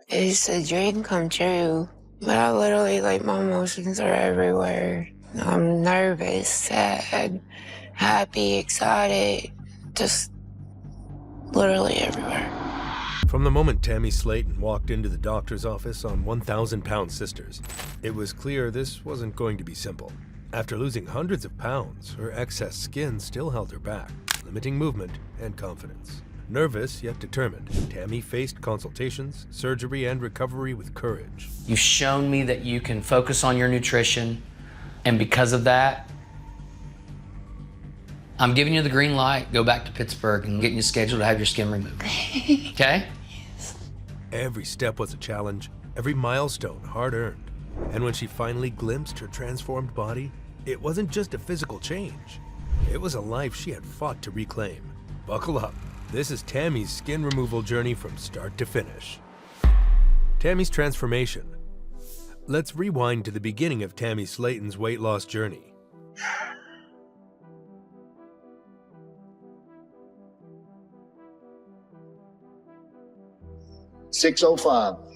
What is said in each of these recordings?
It's a dream come true. But I literally, like, my emotions are everywhere. I'm nervous, sad, happy, excited, just literally everywhere. From the moment Tammy Slaton walked into the doctor's office on 1,000-pound sisters, it was clear this wasn't going to be simple. After losing hundreds of pounds, her excess skin still held her back, limiting movement and confidence. Nervous yet determined, Tammy faced consultations, surgery, and recovery with courage. You've shown me that you can focus on your nutrition, and because of that, I'm giving you the green light. Go back to Pittsburgh and getting you scheduled to have your skin removed. Okay? Every step was a challenge, every milestone hard-earned. And when she finally glimpsed her transformed body, it wasn't just a physical change. It was a life she had fought to reclaim. Buckle up. This is Tammy's skin removal journey from start to finish. Tammy's transformation. Let's rewind to the beginning of Tammy Slaton's weight loss journey. $605.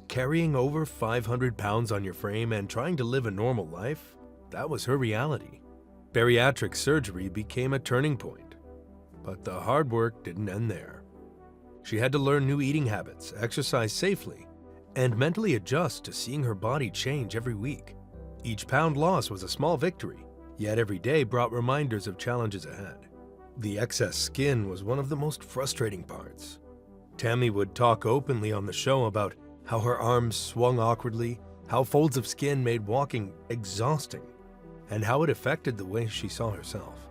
Carrying over 500 pounds on your frame and trying to live a normal life, that was her reality. Bariatric surgery became a turning point, but the hard work didn't end there. She had to learn new eating habits, exercise safely, and mentally adjust to seeing her body change every week. Each pound loss was a small victory, yet every day brought reminders of challenges ahead. The excess skin was one of the most frustrating parts. Tammy would talk openly on the show about how her arms swung awkwardly, how folds of skin made walking exhausting, and how it affected the way she saw herself.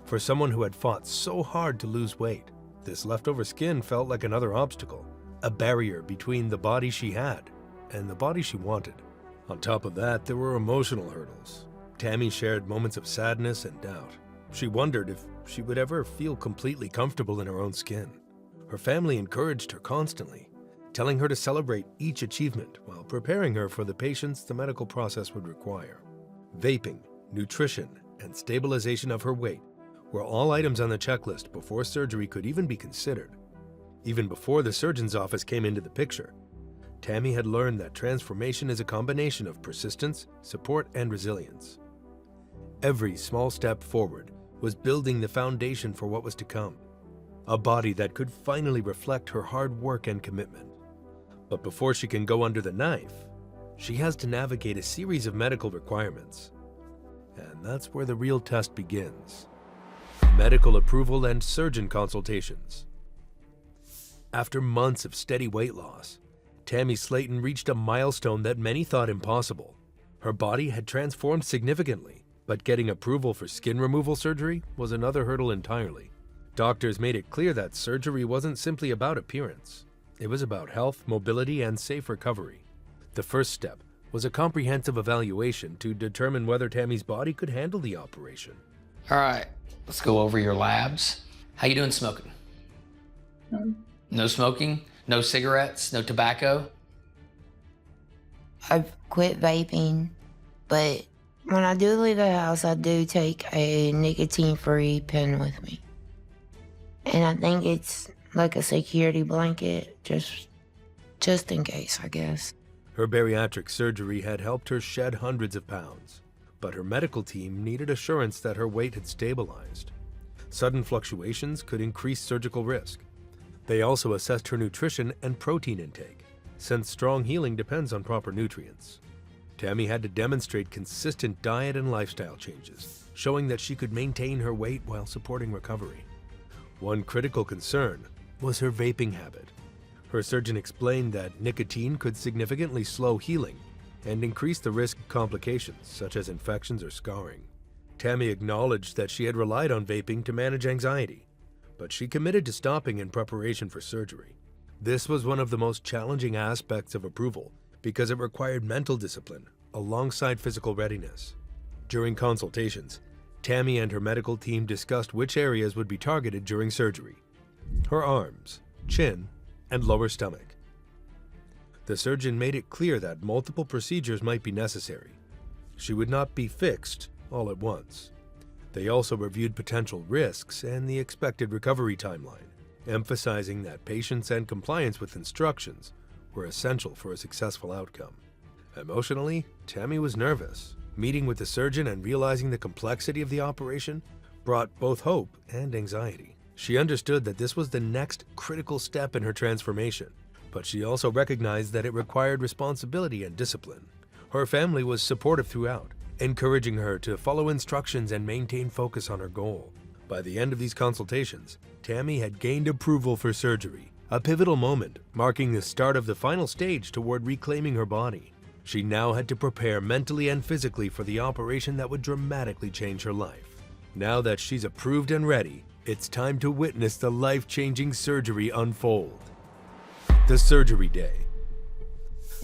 For someone who had fought so hard to lose weight, this leftover skin felt like another obstacle, a barrier between the body she had and the body she wanted. On top of that, there were emotional hurdles. Tammy shared moments of sadness and doubt. She wondered if she would ever feel completely comfortable in her own skin. Her family encouraged her constantly, telling her to celebrate each achievement while preparing her for the patience the medical process would require. Vaping, nutrition, and stabilization of her weight were all items on the checklist before surgery could even be considered. Even before the surgeon's office came into the picture, Tammy had learned that transformation is a combination of persistence, support, and resilience. Every small step forward was building the foundation for what was to come, a body that could finally reflect her hard work and commitment. But before she can go under the knife, she has to navigate a series of medical requirements. And that's where the real test begins. Medical approval and surgeon consultations. After months of steady weight loss, Tammy Slaton reached a milestone that many thought impossible. Her body had transformed significantly, but getting approval for skin removal surgery was another hurdle entirely. Doctors made it clear that surgery wasn't simply about appearance. It was about health, mobility, and safe recovery. The first step was a comprehensive evaluation to determine whether Tammy's body could handle the operation. All right, let's go over your labs. How you doing smoking? No smoking? No cigarettes? No tobacco? I've quit vaping, but when I do leave the house, I do take a nicotine-free pen with me. And I think it's like a security blanket, just in case, I guess. Her bariatric surgery had helped her shed hundreds of pounds, but her medical team needed assurance that her weight had stabilized. Sudden fluctuations could increase surgical risk. They also assessed her nutrition and protein intake, since strong healing depends on proper nutrients. Tammy had to demonstrate consistent diet and lifestyle changes, showing that she could maintain her weight while supporting recovery. One critical concern was her vaping habit. Her surgeon explained that nicotine could significantly slow healing and increase the risk of complications such as infections or scarring. Tammy acknowledged that she had relied on vaping to manage anxiety, but she committed to stopping in preparation for surgery. This was one of the most challenging aspects of approval because it required mental discipline alongside physical readiness. During consultations, Tammy and her medical team discussed which areas would be targeted during surgery: her arms, chin, and lower stomach. The surgeon made it clear that multiple procedures might be necessary. She would not be fixed all at once. They also reviewed potential risks and the expected recovery timeline. emphasizing that patience and compliance with instructions were essential for a successful outcome. Emotionally, Tammy was nervous. Meeting with the surgeon and realizing the complexity of the operation brought both hope and anxiety. She understood that this was the next critical step in her transformation, but she also recognized that it required responsibility and discipline. Her family was supportive throughout, encouraging her to follow instructions and maintain focus on her goal. By the end of these consultations, Tammy had gained approval for surgery, a pivotal moment marking the start of the final stage toward reclaiming her body. She now had to prepare mentally and physically for the operation that would dramatically change her life. Now that she's approved and ready, it's time to witness the life-changing surgery unfold. The surgery day.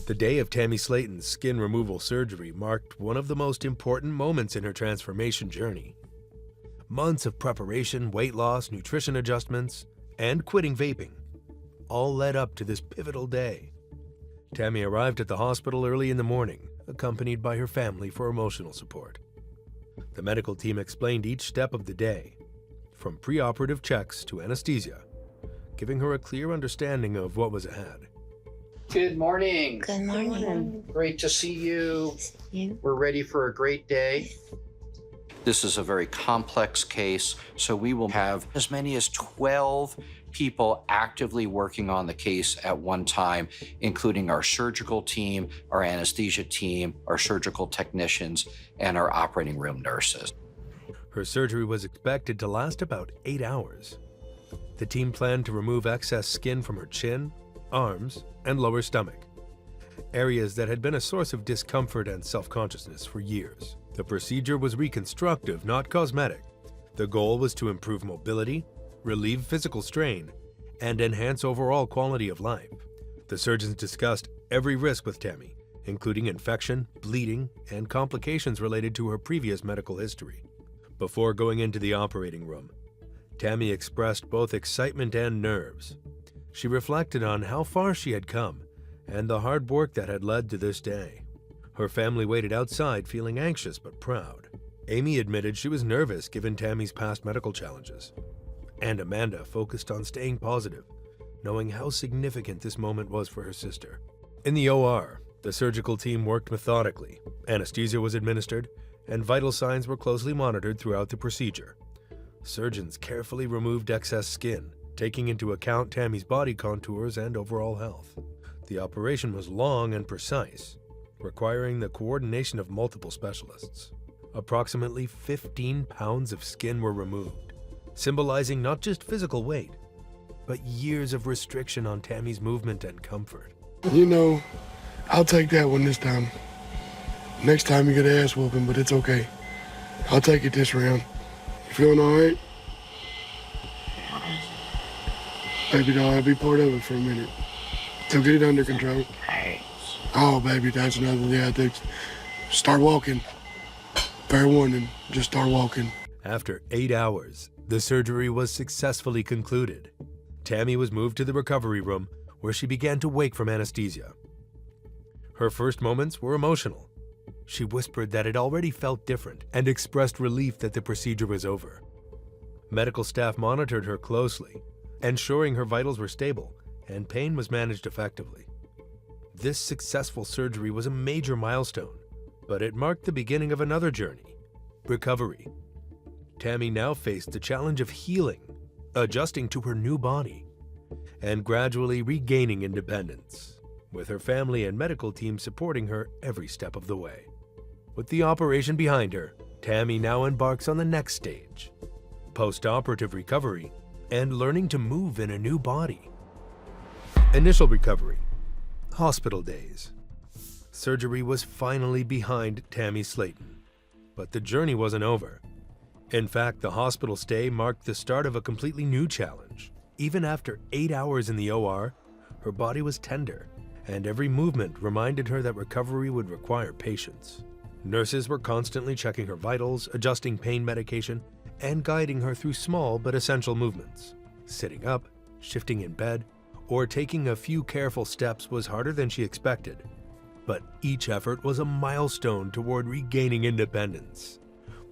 The day of Tammy Slaton's skin removal surgery marked one of the most important moments in her transformation journey. Months of preparation, weight loss, nutrition adjustments, and quitting vaping all led up to this pivotal day. Tammy arrived at the hospital early in the morning, accompanied by her family for emotional support. The medical team explained each step of the day, from preoperative checks to anesthesia, giving her a clear understanding of what was ahead. Good morning. Good morning. Great to see you. You? We're ready for a great day. This is a very complex case, so we will have as many as 12 people actively working on the case at one time, including our surgical team, our anesthesia team, our surgical technicians, and our operating room nurses. Her surgery was expected to last about 8 hours. The team planned to remove excess skin from her chin, arms, and lower stomach, areas that had been a source of discomfort and self-consciousness for years. The procedure was reconstructive, not cosmetic. The goal was to improve mobility, relieve physical strain, and enhance overall quality of life. The surgeons discussed every risk with Tammy, including infection, bleeding, and complications related to her previous medical history. Before going into the operating room, Tammy expressed both excitement and nerves. She reflected on how far she had come and the hard work that had led to this day. Her family waited outside, feeling anxious but proud. Amy admitted she was nervous given Tammy's past medical challenges. And Amanda focused on staying positive, knowing how significant this moment was for her sister. In the OR, the surgical team worked methodically. Anesthesia was administered, and vital signs were closely monitored throughout the procedure. Surgeons carefully removed excess skin, taking into account Tammy's body contours and overall health. The operation was long and precise, requiring the coordination of multiple specialists. Approximately 15 pounds of skin were removed, symbolizing not just physical weight, but years of restriction on Tammy's movement and comfort. You know, I'll take that one this time. Next time you get an ass whooping, but it's okay. I'll take it this round. You feeling all right? Baby doll, I'll be part of it for a minute. So get it under control. Oh, baby, that's another, yeah, start walking. Fair warning, just start walking. After 8 hours, the surgery was successfully concluded. Tammy was moved to the recovery room, where she began to wake from anesthesia. Her first moments were emotional. She whispered that it already felt different and expressed relief that the procedure was over. Medical staff monitored her closely, ensuring her vitals were stable and pain was managed effectively. This successful surgery was a major milestone, but it marked the beginning of another journey: recovery. Tammy now faced the challenge of healing, adjusting to her new body, and gradually regaining independence, with her family and medical team supporting her every step of the way. With the operation behind her, Tammy now embarks on the next stage: post-operative recovery and learning to move in a new body. Initial recovery. Hospital days. Surgery was finally behind Tammy Slaton, but the journey wasn't over. In fact, the hospital stay marked the start of a completely new challenge. Even after 8 hours in the OR, her body was tender, and every movement reminded her that recovery would require patience. Nurses were constantly checking her vitals, adjusting pain medication, and guiding her through small but essential movements. Sitting up, shifting in bed, or taking a few careful steps was harder than she expected. But each effort was a milestone toward regaining independence.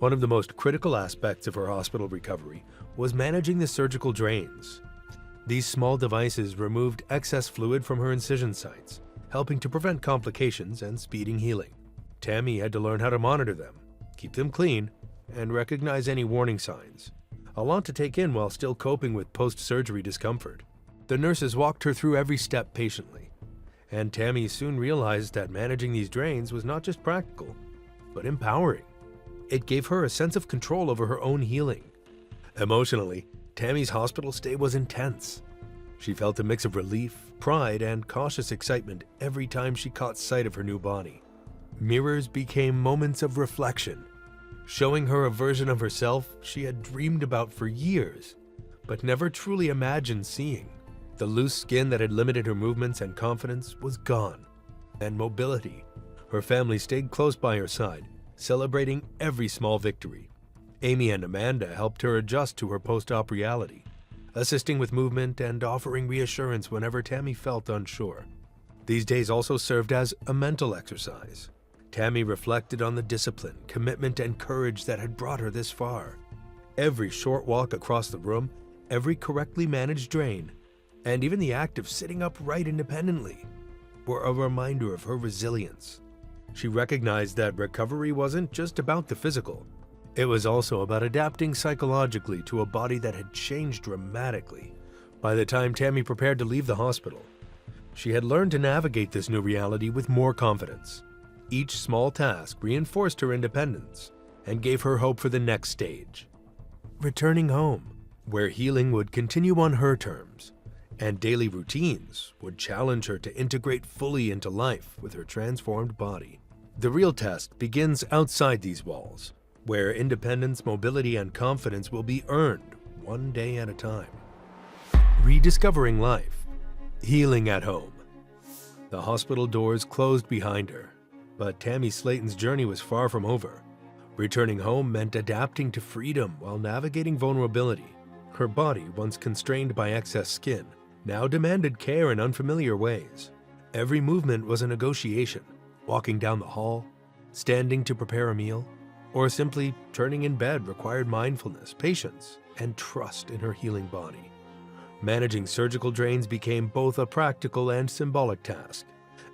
One of the most critical aspects of her hospital recovery was managing the surgical drains. These small devices removed excess fluid from her incision sites, helping to prevent complications and speeding healing. Tammy had to learn how to monitor them, keep them clean, and recognize any warning signs. A lot to take in while still coping with post-surgery discomfort. The nurses walked her through every step patiently, and Tammy soon realized that managing these drains was not just practical, but empowering. It gave her a sense of control over her own healing. Emotionally, Tammy's hospital stay was intense. She felt a mix of relief, pride, and cautious excitement every time she caught sight of her new body. Mirrors became moments of reflection, showing her a version of herself she had dreamed about for years, but never truly imagined seeing. The loose skin that had limited her movements and confidence was gone, and mobility. Her family stayed close by her side, celebrating every small victory. Amy and Amanda helped her adjust to her post-op reality, assisting with movement and offering reassurance whenever Tammy felt unsure. These days also served as a mental exercise. Tammy reflected on the discipline, commitment, and courage that had brought her this far. Every short walk across the room, every correctly managed drain, and even the act of sitting upright independently were a reminder of her resilience. She recognized that recovery wasn't just about the physical. It was also about adapting psychologically to a body that had changed dramatically. By the time Tammy prepared to leave the hospital, she had learned to navigate this new reality with more confidence. Each small task reinforced her independence and gave her hope for the next stage. Returning home, where healing would continue on her terms, and daily routines would challenge her to integrate fully into life with her transformed body. The real test begins outside these walls, where independence, mobility, and confidence will be earned one day at a time. Rediscovering life, healing at home. The hospital doors closed behind her, but Tammy Slaton's journey was far from over. Returning home meant adapting to freedom while navigating vulnerability. Her body, once constrained by excess skin, now demanded care in unfamiliar ways. Every movement was a negotiation, walking down the hall, standing to prepare a meal, or simply turning in bed required mindfulness, patience, and trust in her healing body. Managing surgical drains became both a practical and symbolic task.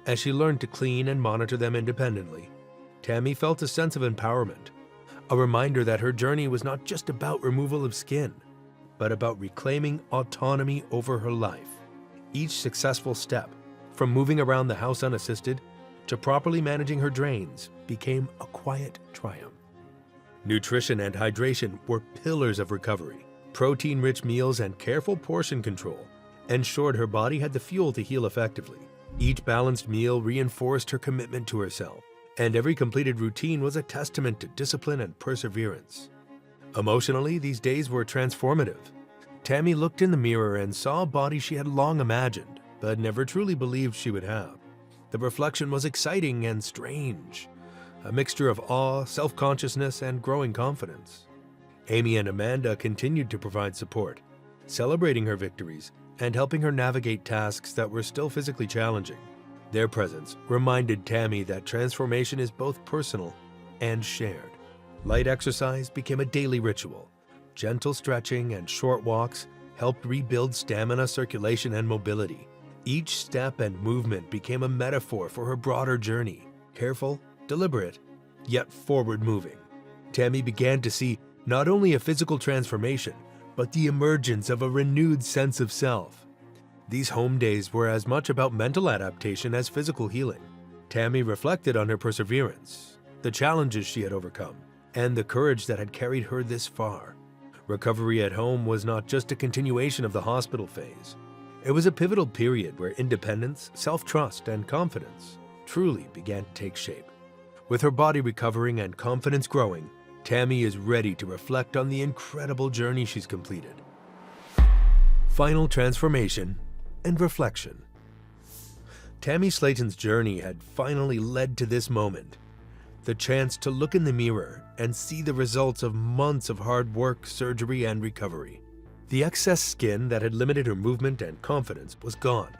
As she learned to clean and monitor them independently, Tammy felt a sense of empowerment, a reminder that her journey was not just about removal of skin, but about reclaiming autonomy over her life. Each successful step, from moving around the house unassisted to properly managing her drains, became a quiet triumph. Nutrition and hydration were pillars of recovery. Protein-rich meals and careful portion control ensured her body had the fuel to heal effectively. Each balanced meal reinforced her commitment to herself, and every completed routine was a testament to discipline and perseverance. Emotionally, these days were transformative. Tammy looked in the mirror and saw a body she had long imagined, but never truly believed she would have. The reflection was exciting and strange, a mixture of awe, self-consciousness, and growing confidence. Amy and Amanda continued to provide support, celebrating her victories and helping her navigate tasks that were still physically challenging. Their presence reminded Tammy that transformation is both personal and shared. Light exercise became a daily ritual. Gentle stretching and short walks helped rebuild stamina, circulation, and mobility. Each step and movement became a metaphor for her broader journey. Careful, deliberate, yet forward-moving. Tammy began to see not only a physical transformation, but the emergence of a renewed sense of self. These home days were as much about mental adaptation as physical healing. Tammy reflected on her perseverance, the challenges she had overcome, and the courage that had carried her this far. Recovery at home was not just a continuation of the hospital phase. It was a pivotal period where independence, self-trust, and confidence truly began to take shape. With her body recovering and confidence growing, Tammy is ready to reflect on the incredible journey she's completed. Final transformation and reflection. Tammy Slaton's journey had finally led to this moment, the chance to look in the mirror and see the results of months of hard work, surgery, and recovery. The excess skin that had limited her movement and confidence was gone,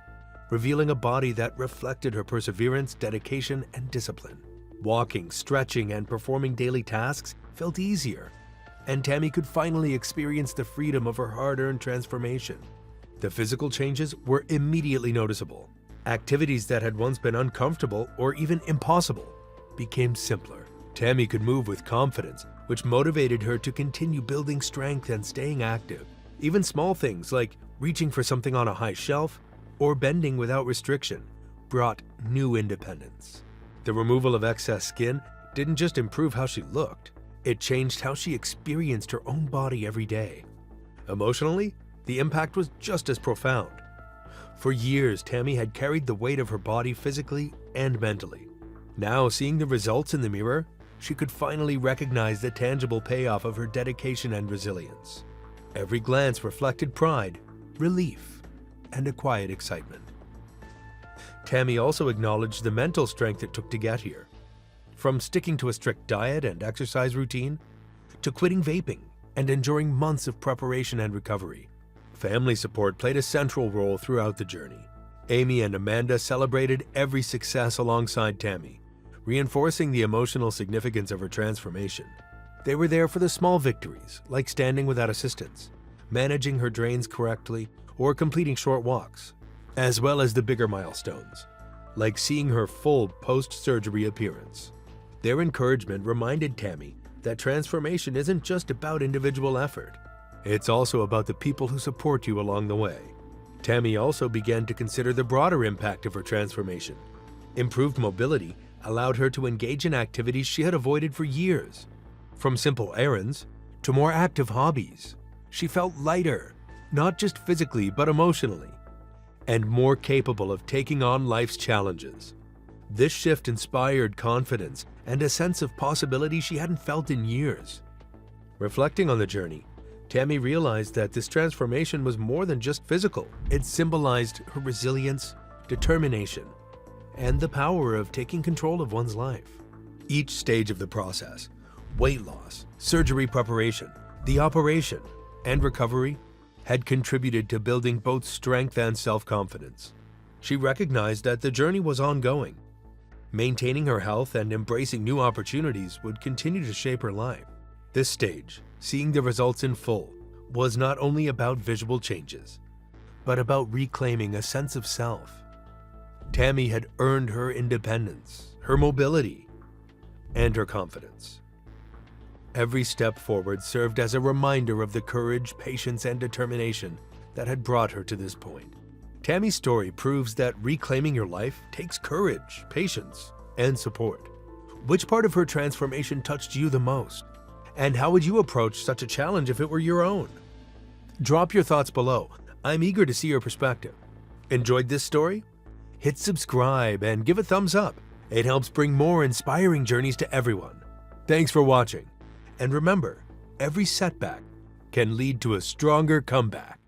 revealing a body that reflected her perseverance, dedication, and discipline. Walking, stretching, and performing daily tasks felt easier, and Tammy could finally experience the freedom of her hard-earned transformation. The physical changes were immediately noticeable. Activities that had once been uncomfortable or even impossible became simpler. Tammy could move with confidence, which motivated her to continue building strength and staying active. Even small things like reaching for something on a high shelf or bending without restriction brought new independence. The removal of excess skin didn't just improve how she looked, it changed how she experienced her own body every day. Emotionally, the impact was just as profound. For years, Tammy had carried the weight of her body physically and mentally. Now, seeing the results in the mirror, she could finally recognize the tangible payoff of her dedication and resilience. Every glance reflected pride, relief, and a quiet excitement. Tammy also acknowledged the mental strength it took to get here. From sticking to a strict diet and exercise routine, to quitting vaping and enduring months of preparation and recovery. Family support played a central role throughout the journey. Amy and Amanda celebrated every success alongside Tammy, reinforcing the emotional significance of her transformation. They were there for the small victories, like standing without assistance, managing her drains correctly, or completing short walks, as well as the bigger milestones, like seeing her full post-surgery appearance. Their encouragement reminded Tammy that transformation isn't just about individual effort. It's also about the people who support you along the way. Tammy also began to consider the broader impact of her transformation. Improved mobility allowed her to engage in activities she had avoided for years. From simple errands to more active hobbies, she felt lighter, not just physically but emotionally, and more capable of taking on life's challenges. This shift inspired confidence and a sense of possibility she hadn't felt in years. Reflecting on the journey, Tammy realized that this transformation was more than just physical. It symbolized her resilience, determination, and the power of taking control of one's life. Each stage of the process, weight loss, surgery preparation, the operation, and recovery, had contributed to building both strength and self-confidence. She recognized that the journey was ongoing. Maintaining her health and embracing new opportunities would continue to shape her life. This stage, seeing the results in full, was not only about visual changes, but about reclaiming a sense of self. Tammy had earned her independence, her mobility, and her confidence. Every step forward served as a reminder of the courage, patience, and determination that had brought her to this point. Tammy's story proves that reclaiming your life takes courage, patience, and support. Which part of her transformation touched you the most? And how would you approach such a challenge if it were your own? Drop your thoughts below. I'm eager to see your perspective. Enjoyed this story? Hit subscribe and give a thumbs up. It helps bring more inspiring journeys to everyone. Thanks for watching. And remember, every setback can lead to a stronger comeback.